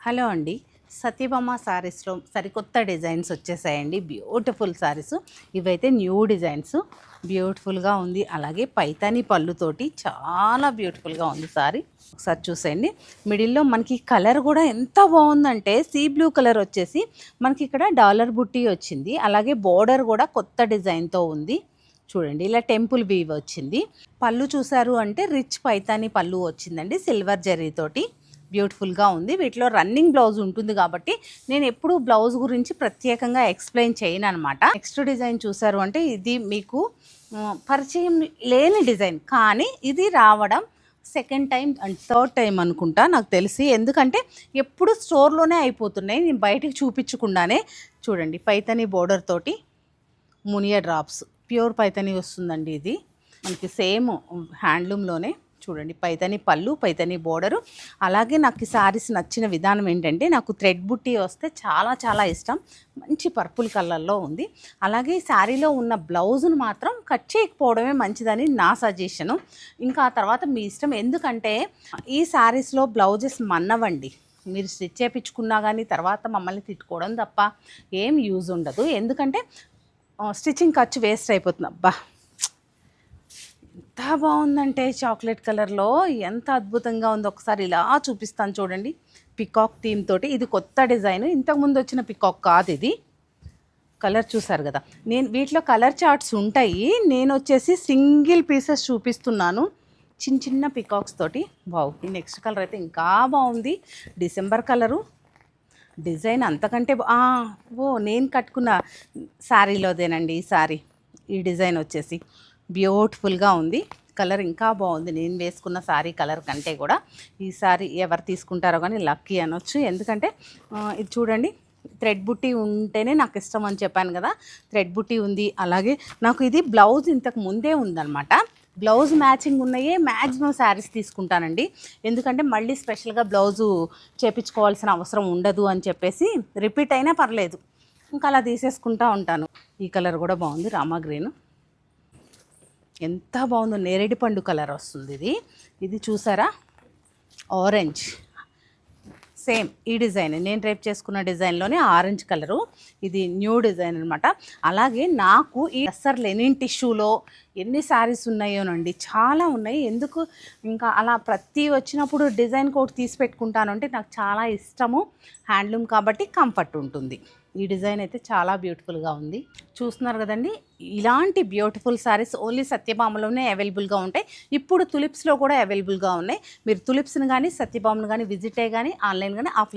Hello అండి. సత్యభామ శారీస్లో సరికొత్త డిజైన్స్ వచ్చేసాయండి. బ్యూటిఫుల్ శారీస్ ఇవైతే న్యూ డిజైన్స్. బ్యూటిఫుల్గా ఉంది. అలాగే పైతాని పళ్ళుతోటి చాలా బ్యూటిఫుల్గా ఉంది శారీ. ఒకసారి చూసేయండి. మిడిల్లో మనకి కలర్ కూడా ఎంత బాగుందంటే సీ బ్లూ కలర్ వచ్చేసి మనకి ఇక్కడ డాలర్ బుట్టి వచ్చింది. అలాగే బోర్డర్ కూడా కొత్త డిజైన్తో ఉంది. చూడండి, ఇలా టెంపుల్ వీవ్ వచ్చింది. పళ్ళు చూసారు అంటే రిచ్ పైతాని పళ్ళు వచ్చిందండి, సిల్వర్ జరీతోటి. బ్యూటిఫుల్గా ఉంది. వీటిలో రన్నింగ్ బ్లౌజ్ ఉంటుంది కాబట్టి నేను ఎప్పుడు బ్లౌజ్ గురించి ప్రత్యేకంగా ఎక్స్ప్లెయిన్ చేయను అనమాట. నెక్స్ట్ డిజైన్ చూసారు అంటే ఇది మీకు పరిచయం లేని డిజైన్, కానీ ఇది రావడం second time and third time అనుకుంటా నాకు తెలిసి. ఎందుకంటే ఎప్పుడు స్టోర్లోనే అయిపోతున్నాయి, నేను బయటికి చూపించకుండానే. చూడండి, పైతని బోర్డర్ తోటి మునియా డ్రాప్స్ ప్యూర్ పైతని వస్తుందండి. ఇది మనకి సేమ్ హ్యాండ్లూమ్లోనే. చూడండి, పైతని పళ్ళు, పైతని బోర్డరు. అలాగే నాకు ఈ శారీస్ నచ్చిన విధానం ఏంటంటే నాకు థ్రెడ్ బుట్టి వస్తే చాలా చాలా ఇష్టం. మంచి పర్పుల్ కలర్లో ఉంది. అలాగే ఈ శారీలో ఉన్న బ్లౌజ్ను మాత్రం కట్ చేయకపోవడమే మంచిదని నా సజెషను. ఇంకా ఆ తర్వాత మీ ఇష్టం. ఎందుకంటే ఈ శారీస్లో బ్లౌజెస్ మన్నవండి. మీరు స్టిచ్ చేయించుకున్నా కానీ తర్వాత మమ్మల్ని తిట్టుకోవడం తప్ప ఏం యూజ్ ఉండదు. ఎందుకంటే స్టిచ్చింగ్ ఖర్చు వేస్ట్ అయిపోతుంది. అబ్బా, ఎంత బాగుందంటే చాక్లెట్ కలర్లో ఎంత అద్భుతంగా ఉందో. ఒకసారి ఇలా చూపిస్తాను చూడండి. పికాక్ థీమ్ తోటి ఇది కొత్త డిజైన్. ఇంతకుముందు వచ్చిన పికాక్ కాదు ఇది. కలర్ చూసారు కదా. నేను వీటిలో కలర్ చార్ట్స్ ఉంటాయి. నేను వచ్చేసి సింగిల్ పీసెస్ చూపిస్తున్నాను, చిన్న చిన్న పికాక్స్ తోటి. బావు, ఈ నెక్స్ట్ కలర్ అయితే ఇంకా బాగుంది. December colour. డిజైన్ అంతకంటే నేను కట్టుకున్న శారీలోదేనండి ఈ శారీ. ఈ డిజైన్ వచ్చేసి బ్యూటిఫుల్గా ఉంది. కలర్ ఇంకా బాగుంది. నేను వేసుకున్న శారీ కలర్ కంటే కూడా ఈ శారీ ఎవరు తీసుకుంటారో కానీ లక్కీ అనొచ్చు. ఎందుకంటే ఇది చూడండి, థ్రెడ్ బుట్టి ఉంటేనే నాకు ఇష్టం అని చెప్పాను కదా. థ్రెడ్ బుట్టి ఉంది. అలాగే నాకు ఇది బ్లౌజ్ ఇంతకు ముందే ఉందన్నమాట. బ్లౌజ్ మ్యాచింగ్ ఉన్నాయే మ్యాక్సిమం శారీస్ తీసుకుంటానండి. ఎందుకంటే మళ్ళీ స్పెషల్గా బ్లౌజు చేపించుకోవాల్సిన అవసరం ఉండదు అని చెప్పేసి రిపీట్ అయినా పర్లేదు, ఇంకా అలా తీసేసుకుంటూ ఉంటాను. ఈ కలర్ కూడా బాగుంది, రామా గ్రీన్. ఎంత బాగుందో, నేరేడు పండు కలర్ వస్తుంది ఇది. ఇది చూసారా, ఆరెంజ్. సేమ్ ఈ డిజైన్ నేను రేపు చేసుకున్న డిజైన్లోనే ఆరెంజ్ కలరు. ఇది న్యూ డిజైన్ అనమాట. అలాగే నాకు ఈ అస్సర్ లెనిన్ టిష్యూలో ఎన్ని శారీస్ ఉన్నాయోనండి, చాలా ఉన్నాయి. ఎందుకు ఇంకా అలా ప్రతి వచ్చినప్పుడు డిజైన్ కోట్ తీసి పెట్టుకుంటాను అంటే నాకు చాలా ఇష్టము. హ్యాండ్లూమ్ కాబట్టి కంఫర్ట్ ఉంటుంది. ఈ డిజైన్ అయితే చాలా బ్యూటిఫుల్గా ఉంది. చూస్తున్నారు కదండి, ఇలాంటి బ్యూటిఫుల్ శారీస్ ఓన్లీ సత్యభామలోనే అవైలబుల్గా ఉంటాయి. ఇప్పుడు తులిప్స్లో కూడా అవైలబుల్గా ఉన్నాయి. మీరు తులిప్స్ని కానీ సత్యభామను కానీ విజిట్ అయ్యి కానీ ఆన్లైన్ కానీ ఆఫ్లైన్